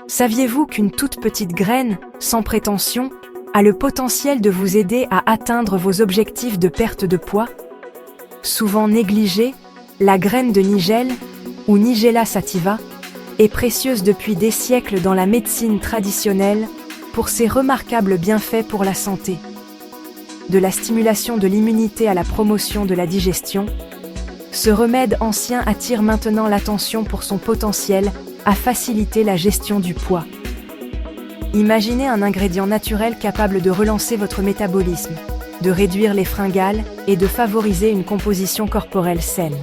Saviez-vous qu'une toute petite graine, sans prétention, a le potentiel de vous aider à atteindre vos objectifs de perte de poids? Souvent négligée, la graine de nigelle, ou Nigella sativa, est précieuse depuis des siècles dans la médecine traditionnelle pour ses remarquables bienfaits pour la santé. De la stimulation de l'immunité à la promotion de la digestion, ce remède ancien attire maintenant l'attention pour son potentiel à faciliter la gestion du poids. Imaginez un ingrédient naturel capable de relancer votre métabolisme, de réduire les fringales et de favoriser une composition corporelle saine.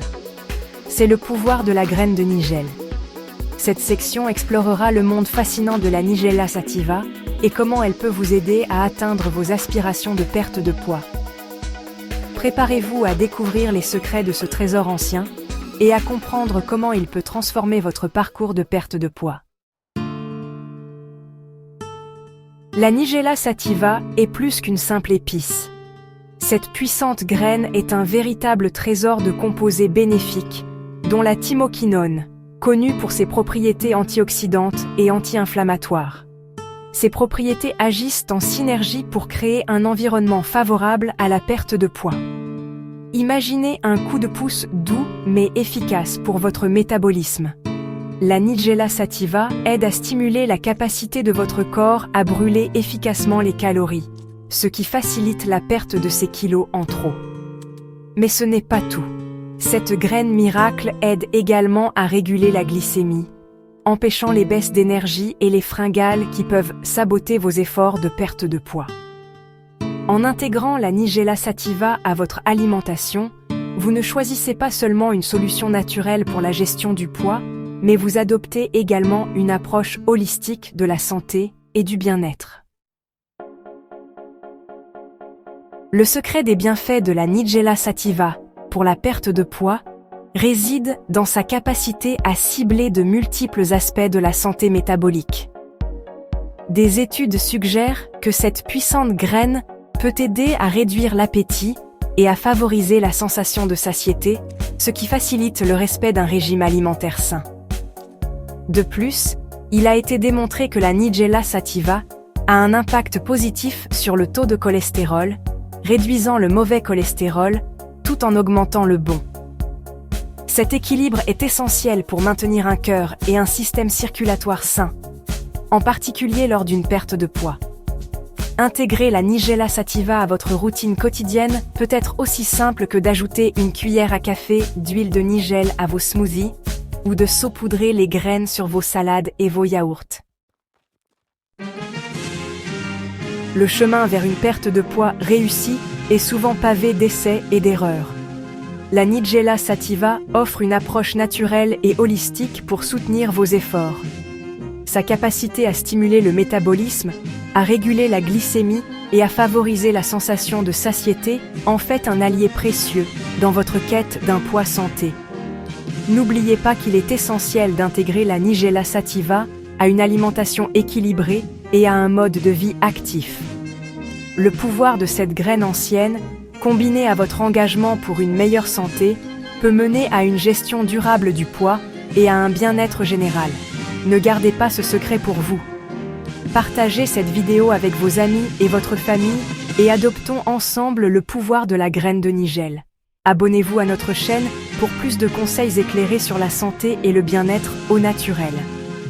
C'est le pouvoir de la graine de nigelle. Cette section explorera le monde fascinant de la Nigella sativa et comment elle peut vous aider à atteindre vos aspirations de perte de poids. Préparez-vous à découvrir les secrets de ce trésor ancien et à comprendre comment il peut transformer votre parcours de perte de poids. La Nigella sativa est plus qu'une simple épice. Cette puissante graine est un véritable trésor de composés bénéfiques, dont la thymoquinone, connue pour ses propriétés antioxydantes et anti-inflammatoires. Ces propriétés agissent en synergie pour créer un environnement favorable à la perte de poids. Imaginez un coup de pouce doux mais efficace pour votre métabolisme. La Nigella sativa aide à stimuler la capacité de votre corps à brûler efficacement les calories, ce qui facilite la perte de ces kilos en trop. Mais ce n'est pas tout. Cette graine miracle aide également à réguler la glycémie, empêchant les baisses d'énergie et les fringales qui peuvent saboter vos efforts de perte de poids. En intégrant la Nigella sativa à votre alimentation, vous ne choisissez pas seulement une solution naturelle pour la gestion du poids, mais vous adoptez également une approche holistique de la santé et du bien-être. Le secret des bienfaits de la Nigella sativa pour la perte de poids réside dans sa capacité à cibler de multiples aspects de la santé métabolique. Des études suggèrent que cette puissante graine peut aider à réduire l'appétit et à favoriser la sensation de satiété, ce qui facilite le respect d'un régime alimentaire sain. De plus, il a été démontré que la Nigella sativa a un impact positif sur le taux de cholestérol, réduisant le mauvais cholestérol tout en augmentant le bon. Cet équilibre est essentiel pour maintenir un cœur et un système circulatoire sain, en particulier lors d'une perte de poids. Intégrer la Nigella sativa à votre routine quotidienne peut être aussi simple que d'ajouter une cuillère à café d'huile de nigelle à vos smoothies ou de saupoudrer les graines sur vos salades et vos yaourts. Le chemin vers une perte de poids réussie est souvent pavé d'essais et d'erreurs. La Nigella sativa offre une approche naturelle et holistique pour soutenir vos efforts. Sa capacité à stimuler le métabolisme, à réguler la glycémie et à favoriser la sensation de satiété en fait un allié précieux dans votre quête d'un poids santé. N'oubliez pas qu'il est essentiel d'intégrer la Nigella sativa à une alimentation équilibrée et à un mode de vie actif. Le pouvoir de cette graine ancienne, combiné à votre engagement pour une meilleure santé, peut mener à une gestion durable du poids et à un bien-être général. Ne gardez pas ce secret pour vous. Partagez cette vidéo avec vos amis et votre famille et adoptons ensemble le pouvoir de la graine de nigelle. Abonnez-vous à notre chaîne pour plus de conseils éclairés sur la santé et le bien-être au naturel.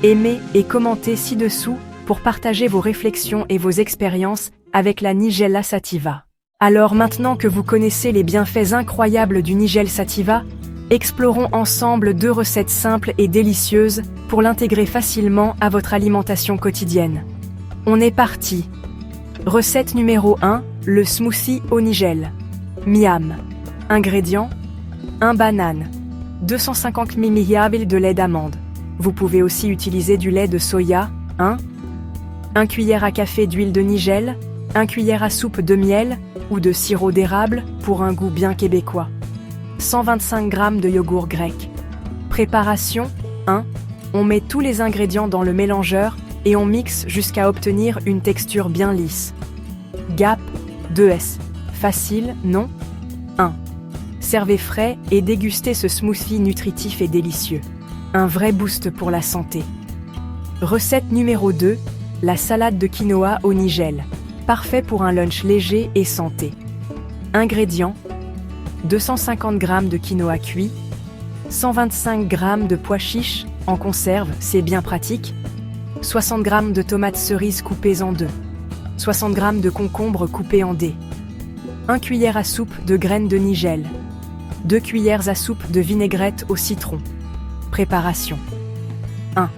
Aimez et commentez ci-dessous pour partager vos réflexions et vos expériences avec la Nigella sativa. Alors maintenant que vous connaissez les bienfaits incroyables du Nigella sativa, explorons ensemble 2 recettes simples et délicieuses pour l'intégrer facilement à votre alimentation quotidienne. On est parti! Recette numéro 1, le smoothie au nigelle. Miam. Ingrédients: 1 banane, 250 ml de lait d'amande. Vous pouvez aussi utiliser du lait de soya, 1 cuillère à café d'huile de nigelle, 1 cuillère à soupe de miel ou de sirop d'érable pour un goût bien québécois. 125 g de yogourt grec. Préparation: 1. On met tous les ingrédients dans le mélangeur et on mixe jusqu'à obtenir une texture bien lisse. GAP, 2S. Facile, non? 1. Servez frais et dégustez ce smoothie nutritif et délicieux. Un vrai boost pour la santé. Recette numéro 2, la salade de quinoa au nigel. Parfait pour un lunch léger et santé. Ingrédients: 250 g de quinoa cuit, 125 g de pois chiches en conserve, c'est bien pratique, 60 g de tomates cerises coupées en deux, 60 g de concombres coupés en dés, 1 cuillère à soupe de graines de nigel, 2 cuillères à soupe de vinaigrette au citron. Préparation. 1.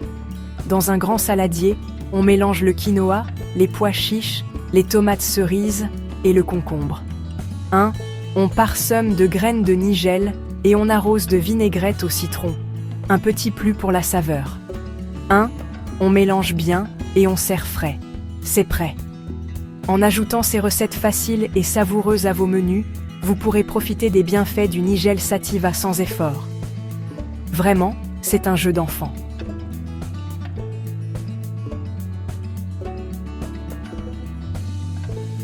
Dans un grand saladier, on mélange le quinoa, les pois chiches, les tomates cerises et le concombre. 1. On parsème de graines de nigel et on arrose de vinaigrette au citron. Un petit plus pour la saveur. 1. On mélange bien et on sert frais. C'est prêt. En ajoutant ces recettes faciles et savoureuses à vos menus, vous pourrez profiter des bienfaits du Nigel Sativa sans effort. Vraiment, c'est un jeu d'enfant.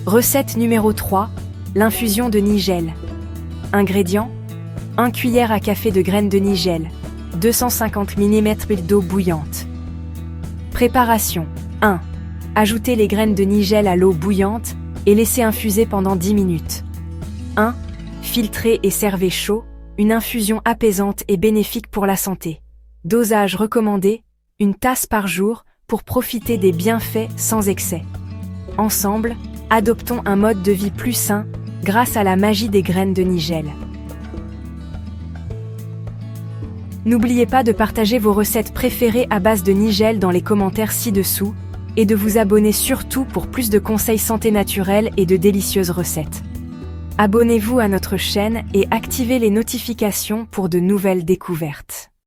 Recette numéro 3, l'infusion de nigel. Ingrédients: 1 cuillère à café de graines de nigel, 250 ml d'eau bouillante. Préparation. 1. Ajoutez les graines de nigel à l'eau bouillante et laissez infuser pendant 10 minutes. 1. Filtrez et servez chaud, une infusion apaisante et bénéfique pour la santé. Dosage recommandé, 1 tasse par jour pour profiter des bienfaits sans excès. Ensemble, adoptons un mode de vie plus sain grâce à la magie des graines de nigel. N'oubliez pas de partager vos recettes préférées à base de nigel dans les commentaires ci-dessous et de vous abonner surtout pour plus de conseils santé naturelle et de délicieuses recettes. Abonnez-vous à notre chaîne et activez les notifications pour de nouvelles découvertes.